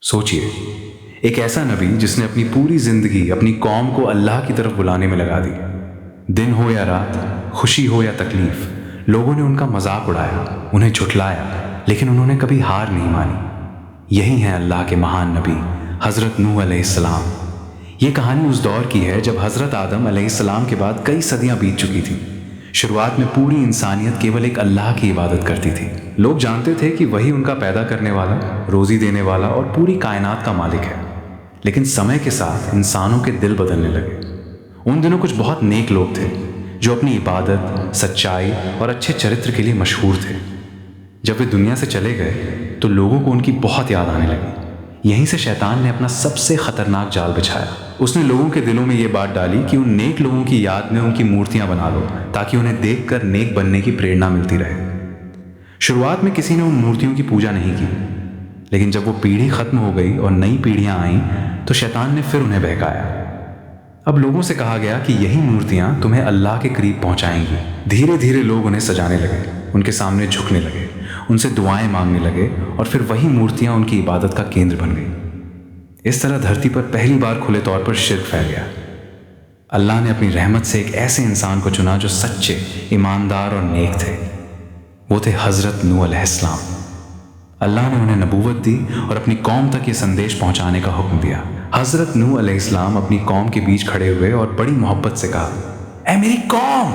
सोचिए, एक ऐसा नबी जिसने अपनी पूरी जिंदगी अपनी कौम को अल्लाह की तरफ बुलाने में लगा दी। दिन हो या रात, खुशी हो या तकलीफ, लोगों ने उनका मजाक उड़ाया, उन्हें झुठलाया, लेकिन उन्होंने कभी हार नहीं मानी। यही है अल्लाह के महान नबी हज़रत नूह अलैहिस्सलाम। ये कहानी उस दौर की है जब हज़रत आदम अलैहिस्सलाम के बाद कई सदियां बीत चुकी थी। शुरुआत में पूरी इंसानियत केवल एक अल्लाह की इबादत करती थी। लोग जानते थे कि वही उनका पैदा करने वाला, रोजी देने वाला और पूरी कायनात का मालिक है। लेकिन समय के साथ इंसानों के दिल बदलने लगे। उन दिनों कुछ बहुत नेक लोग थे जो अपनी इबादत, सच्चाई और अच्छे चरित्र के लिए मशहूर थे। जब वे दुनिया से चले गए तो लोगों को उनकी बहुत याद आने लगी। यहीं से शैतान ने अपना सबसे खतरनाक जाल बिछाया। उसने लोगों के दिलों में ये बात डाली कि उन नेक लोगों की याद में उनकी मूर्तियां बना लो, ताकि उन्हें देखकर नेक बनने की प्रेरणा मिलती रहे। शुरुआत में किसी ने उन मूर्तियों की पूजा नहीं की, लेकिन जब वो पीढ़ी खत्म हो गई और नई पीढ़ियां आईं तो शैतान ने फिर उन्हें बहकाया। अब लोगों से कहा गया कि यही मूर्तियां तुम्हें अल्लाह के करीब पहुंचाएंगी। धीरे धीरे लोग उन्हें सजाने लगे, उनके सामने झुकने लगे, उनसे दुआएं मांगने लगे और फिर वही मूर्तियां उनकी इबादत का केंद्र बन गई। इस तरह धरती पर पहली बार खुले तौर पर शिर्क फैल गया। अल्लाह ने अपनी रहमत से एक ऐसे इंसान को चुना जो सच्चे, ईमानदार और नेक थे। वो थे हज़रत नूह अलैहिस्सलाम। अल्लाह ने उन्हें नबूवत दी और अपनी कौम तक ये संदेश पहुंचाने का हुक्म दिया। हज़रत नूह अलैहिस्सलाम अपनी कौम के बीच खड़े हुए और बड़ी मोहब्बत से कहा, ऐ मेरी कौम,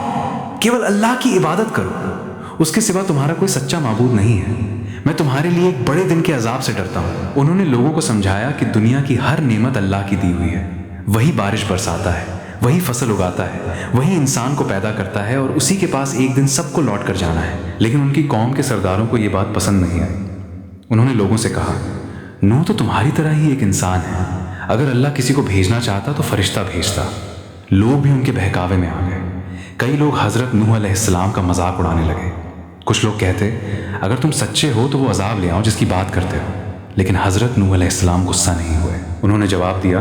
केवल अल्लाह की इबादत करो, उसके सिवा तुम्हारा कोई सच्चा माबूद नहीं है। मैं तुम्हारे लिए एक बड़े दिन के अजाब से डरता हूँ। उन्होंने लोगों को समझाया कि दुनिया की हर नेमत अल्लाह की दी हुई है। वही बारिश बरसाता है, वही फसल उगाता है, वही इंसान को पैदा करता है और उसी के पास एक दिन सबको लौट कर जाना है। लेकिन उनकी कौम के सरदारों को ये बात पसंद नहीं आई। उन्होंने लोगों से कहा, नूह तो तुम्हारी तरह ही एक इंसान है। अगर अल्लाह किसी को भेजना चाहता तो फरिश्ता भेजता। लोग भी उनके बहकावे में आ गए। कई लोग हज़रत नूह अलैहिस्सलाम का मजाक उड़ाने लगे। कुछ लोग कहते, अगर तुम सच्चे हो तो वो अजाब ले आओ जिसकी बात करते हो। लेकिन हज़रत नूह अलैहिस्सलाम गुस्सा नहीं हुए। उन्होंने जवाब दिया,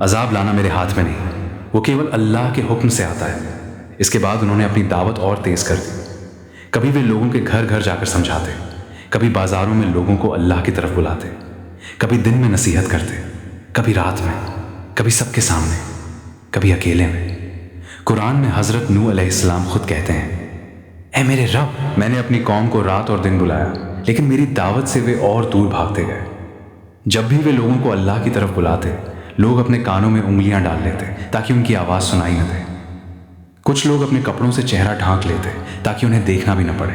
अजाब लाना मेरे हाथ में नहीं, वो केवल अल्लाह के हुक्म से आता है। इसके बाद उन्होंने अपनी दावत और तेज़ कर दी। कभी वे लोगों के घर घर जाकर समझाते, कभी बाजारों में लोगों को अल्लाह की तरफ बुलाते, कभी दिन में नसीहत करते, कभी रात में, कभी सबके सामने, कभी अकेले में। कुरान में हज़रत नूह अलैहिस्सलाम खुद कहते हैं, ऐ मेरे रब, मैंने अपनी कौम को रात और दिन बुलाया, लेकिन मेरी दावत से वे और दूर भागते गए। जब भी वे लोगों को अल्लाह की तरफ बुलाते, लोग अपने कानों में उंगलियां डाल लेते ताकि उनकी आवाज़ सुनाई न दे। कुछ लोग अपने कपड़ों से चेहरा ढांक लेते ताकि उन्हें देखना भी न पड़े।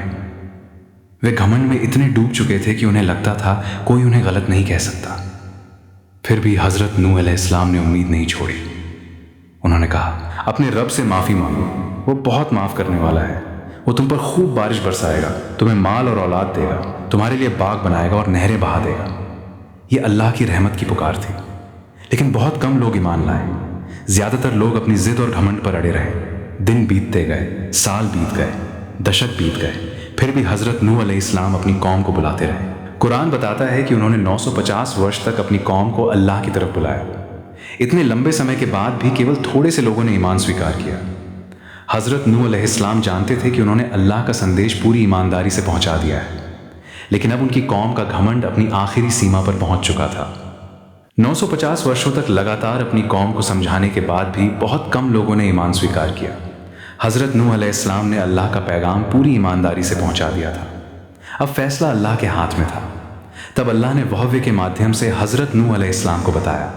वे घमंड में इतने डूब चुके थे कि उन्हें लगता था कोई उन्हें गलत नहीं कह सकता। फिर भी हज़रत नूह अलैहिस्सलाम ने उम्मीद नहीं छोड़ी। उन्होंने कहा, अपने रब से माफ़ी मांगो, वो बहुत माफ़ करने वाला है। वो तुम पर खूब बारिश बरसाएगा, तुम्हें माल और औलाद देगा, तुम्हारे लिए बाग बनाएगा और नहरें बहा देगा। ये अल्लाह की रहमत की पुकार थी। लेकिन बहुत कम लोग ईमान लाए। ज़्यादातर लोग अपनी ज़िद और घमंड पर अड़े रहे। दिन बीतते गए, साल बीत गए, दशक बीत गए, फिर भी हज़रत नूह अलैहिस्सलाम अपनी कौम को बुलाते रहे। कुरान बताता है कि उन्होंने 950 वर्ष तक अपनी कौम को अल्लाह की तरफ बुलाया। इतने लंबे समय के बाद भी केवल थोड़े से लोगों ने ईमान स्वीकार किया। हज़रत नूह अलैहिस्सलाम जानते थे कि उन्होंने अल्लाह का संदेश पूरी ईमानदारी से पहुंचा दिया है, लेकिन अब उनकी कौम का घमंड अपनी आखिरी सीमा पर पहुंच चुका था। 950 वर्षों तक लगातार अपनी कौम को समझाने के बाद भी बहुत कम लोगों ने ईमान स्वीकार किया। हज़रत नूह अलैहिस्सलाम ने अल्लाह का पैगाम पूरी ईमानदारी से पहुंचा दिया था। अब फैसला अल्लाह के हाथ में था। तब अल्लाह ने वहव्य के माध्यम से हज़रत नूह अलैहिस्सलाम को बताया,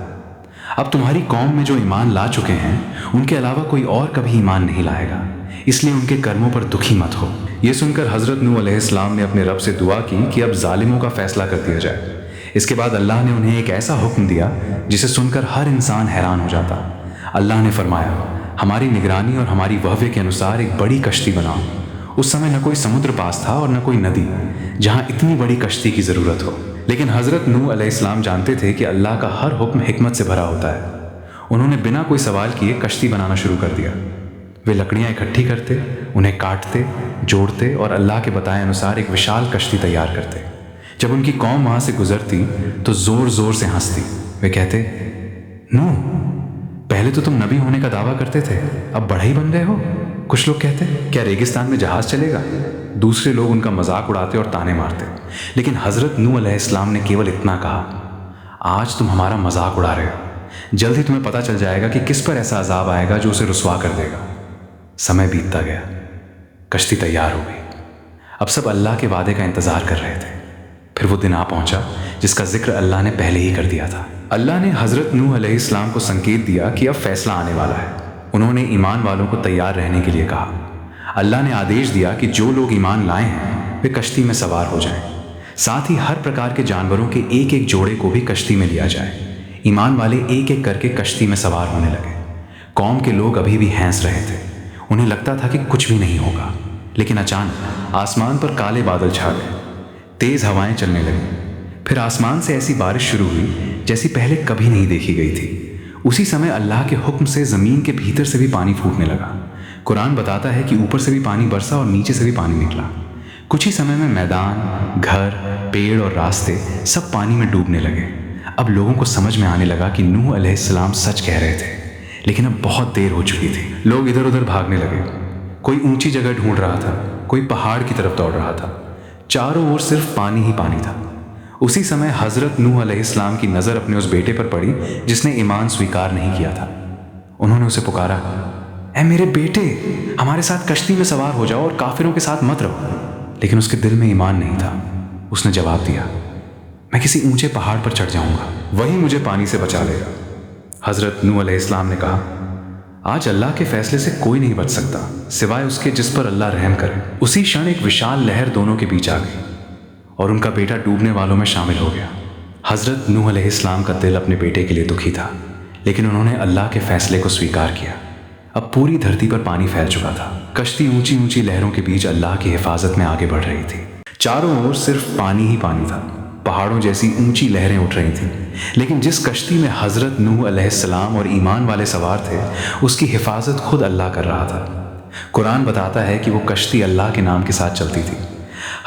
अब तुम्हारी कौम में जो ईमान ला चुके हैं उनके अलावा कोई और कभी ईमान नहीं लाएगा, इसलिए उनके कर्मों पर दुखी मत हो। यह सुनकर हज़रत नूह अलैहिस्सलाम ने अपने रब से दुआ की कि अब जालिमों का फैसला कर दिया जाए। इसके बाद अल्लाह ने उन्हें एक ऐसा हुक्म दिया जिसे सुनकर हर इंसान हैरान हो जाता। अल्लाह ने फरमाया, हमारी निगरानी और हमारी वहव्य के अनुसार एक बड़ी कश्ती बनाओ। उस समय न कोई समुद्र पास था और न कोई नदी जहाँ इतनी बड़ी कश्ती की ज़रूरत हो। लेकिन हज़रत नूह अलैहिस्सलाम जानते थे कि अल्लाह का हर हुक्म हिकमत से भरा होता है। उन्होंने बिना कोई सवाल किए कश्ती बनाना शुरू कर दिया। वे लकड़ियाँ इकट्ठी करते, उन्हें काटते, जोड़ते और अल्लाह के बताए अनुसार एक विशाल कश्ती तैयार करते। जब उनकी कौम वहाँ से गुजरती तो ज़ोर ज़ोर से हंसती। वे कहते, नूह, पहले तो तुम नबी होने का दावा करते थे, अब बढ़ई बन गए हो। कुछ लोग कहते, क्या रेगिस्तान में जहाज़ चलेगा। दूसरे लोग उनका मजाक उड़ाते और ताने मारते। लेकिन हज़रत नूह अलैहिस्सलाम ने केवल इतना कहा, آج تم ہمارا مذاق اڑا رہے ہو، جلد ہی تمہیں پتہ چل جائے گا کہ کس پر ایسا عذاب آئے گا جو اسے رسوا کر دے گا۔ سمے بیتتا گیا، کشتی تیار ہو گئی۔ اب سب اللہ کے وعدے کا انتظار کر رہے تھے۔ پھر وہ دن آ پہنچا جس کا ذکر اللہ نے پہلے ہی کر دیا تھا۔ اللہ نے حضرت نوح علیہ السلام کو سنکیت دیا کہ اب فیصلہ آنے والا ہے۔ انہوں نے ایمان والوں کو تیار رہنے کے لیے کہا۔ اللہ نے آدیش دیا کہ جو لوگ ایمان لائے ہیں وہ کشتی میں سوار ہو جائیں، ساتھ ہی ہر پرکار کے جانوروں کے ایک ایک جوڑے کو بھی کشتی میں لیا جائے۔ ایمان والے ایک ایک کر کے کشتی میں سوار ہونے لگے۔ قوم کے لوگ ابھی بھی ہنس رہے تھے، انہیں لگتا تھا کہ کچھ بھی نہیں ہوگا، لیکن اچانک آسمان پر کالے بادل چھا گئے، تیز ہوائیں چلنے لگیں۔ پھر آسمان سے ایسی بارش شروع ہوئی جیسی پہلے کبھی نہیں دیکھی گئی تھی۔ اسی سمے اللہ کے حکم سے زمین کے بھیتر سے بھی پانی پھوٹنے لگا۔ قرآن بتاتا ہے کہ اوپر سے بھی پانی برسا اور نیچے سے بھی پانی نکلا۔ کچھ ہی سمے میں میدان، گھر، پیڑ اور راستے سب پانی میں ڈوبنے لگے۔ اب لوگوں کو سمجھ میں آنے لگا کہ نوح علیہ السلام سچ کہہ رہے تھے، لیکن اب بہت دیر ہو چکی تھی۔ لوگ ادھر ادھر بھاگنے لگے، کوئی اونچی جگہ ڈھونڈ رہا تھا، کوئی پہاڑ کی طرف دوڑ رہا تھا۔ چاروں اور صرف پانی ہی پانی تھا۔ اسی سمے حضرت نوح علیہ السلام کی نظر اپنے اس بیٹے پر پڑی جس نے ایمان سویکار نہیں کیا تھا۔ انہوں نے اسے پکارا، اے میرے بیٹے، ہمارے ساتھ کشتی میں سوار ہو جاؤ اور کافروں کے ساتھ مت رہو۔ لیکن اس کے دل میں ایمان نہیں تھا۔ اس نے جواب دیا، میں کسی اونچے پہاڑ پر چڑھ جاؤں گا، وہی مجھے پانی سے بچا لے گا۔ حضرت نوح علیہ السلام نے کہا، آج اللہ کے فیصلے سے کوئی نہیں بچ سکتا سوائے اس کے جس پر اللہ رحم کرے۔ اسی شان ایک وشال لہر دونوں کے بیچ آ گئی اور ان کا بیٹا ڈوبنے والوں میں شامل ہو گیا۔ حضرت نوح علیہ السلام کا دل اپنے بیٹے کے لیے دکھی تھا، لیکن انہوں نے اللہ کے فیصلے کو سویکار کیا۔ اب پوری دھرتی پر پانی پھیل چکا تھا۔ کشتی اونچی اونچی لہروں کے بیچ اللہ کی حفاظت میں آگے بڑھ رہی تھی۔ چاروں اور صرف پانی ہی پانی تھا۔ پہاڑوں جیسی اونچی لہریں اٹھ رہی تھیں، لیکن جس کشتی میں حضرت نوح علیہ السلام اور ایمان والے سوار تھے اس کی حفاظت خود اللہ کر رہا تھا۔ قرآن بتاتا ہے کہ وہ کشتی اللہ کے نام کے ساتھ چلتی تھی۔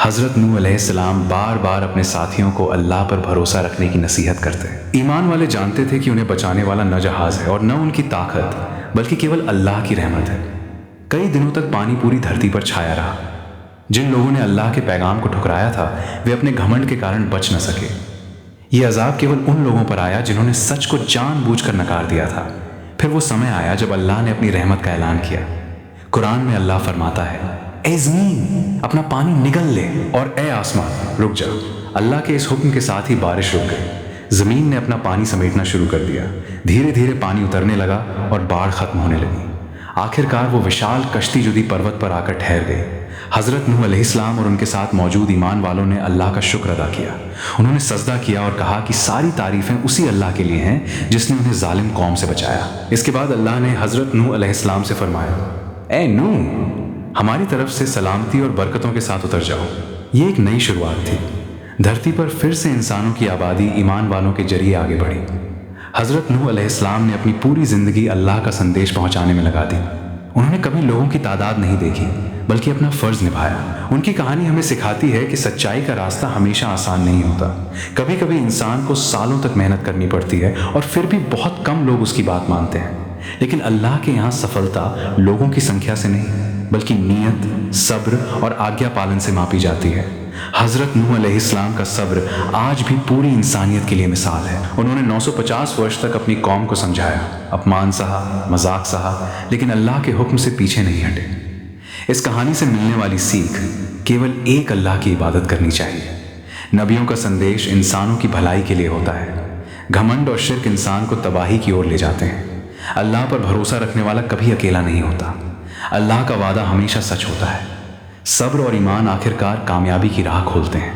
حضرت نوح علیہ السلام بار بار اپنے ساتھیوں کو اللہ پر بھروسہ رکھنے کی نصیحت کرتے۔ ایمان والے جانتے تھے کہ انہیں بچانے والا نہ جہاز ہے اور نہ ان کی طاقت، بلکہ کیول اللہ کی رحمت ہے۔ کئی دنوں تک پانی پوری دھرتی پر چھایا رہا۔ جن لوگوں نے اللہ کے پیغام کو ٹھکرایا تھا وہ اپنے گھمنڈ کے کارن بچ نہ سکے۔ یہ عذاب کیول ان لوگوں پر آیا جنہوں نے سچ کو جان بوجھ کر نکار دیا تھا۔ پھر وہ سمے آیا جب اللہ نے اپنی رحمت کا اعلان کیا۔ قرآن میں اللہ فرماتا ہے، اے زمین اپنا پانی نگل لے، اور اے آسمان رک جا۔ اللہ کے اس حکم کے ساتھ ہی بارش رک گئی۔ زمین نے اپنا پانی سمیٹنا شروع کر دیا۔ دھیرے دھیرے پانی اترنے لگا اور باڑھ ختم ہونے لگی۔ آخرکار وہ وشال کشتی جدی پروت پر آ کر ٹھہر گئی۔ حضرت نوح علیہ السلام اور ان کے ساتھ موجود ایمان والوں نے اللہ کا شکر ادا کیا۔ انہوں نے سجدہ کیا اور کہا کہ ساری تعریفیں اسی اللہ کے لیے ہیں جس نے انہیں ظالم قوم سے بچایا۔ اس کے بعد اللہ نے حضرت نوح علیہ السلام سے فرمایا، اے نوح، ہماری طرف سے سلامتی اور برکتوں کے ساتھ اتر جاؤ۔ یہ ایک نئی شروعات تھی۔ دھرتی پر پھر سے انسانوں کی آبادی ایمان والوں کے ذریعے آگے بڑھی۔ حضرت نوح علیہ السلام نے اپنی پوری زندگی اللہ کا سندیش پہنچانے میں لگا دی۔ انہوں نے کبھی لوگوں کی تعداد نہیں دیکھی بلکہ اپنا فرض نبھایا۔ ان کی کہانی ہمیں سکھاتی ہے کہ سچائی کا راستہ ہمیشہ آسان نہیں ہوتا۔ کبھی کبھی انسان کو سالوں تک محنت کرنی پڑتی ہے اور پھر بھی بہت کم لوگ اس کی بات مانتے ہیں۔ لیکن اللہ کے یہاں سفلتا لوگوں کی سنکھیا سے نہیں بلکہ نیت، صبر اور آگیا پالن سے ماپی جاتی ہے۔ حضرت نوح علیہ السلام کا صبر آج بھی پوری انسانیت کے لیے مثال ہے۔ انہوں نے 950 ورش تک اپنی قوم کو سمجھایا، اپمان سہا، مذاق سہا، لیکن اللہ کے حکم سے پیچھے نہیں ہٹے۔ اس کہانی سے ملنے والی سیکھ کیول ایک اللہ کی عبادت کرنی چاہیے۔ نبیوں کا سندیش انسانوں کی بھلائی کے لیے ہوتا ہے۔ گھمنڈ اور شرک انسان کو تباہی کی اور لے جاتے ہیں۔ اللہ پر بھروسہ رکھنے والا کبھی اکیلا نہیں ہوتا۔ اللہ کا وعدہ ہمیشہ سچ ہوتا ہے۔ صبر اور ایمان آخرکار کامیابی کی راہ کھولتے ہیں۔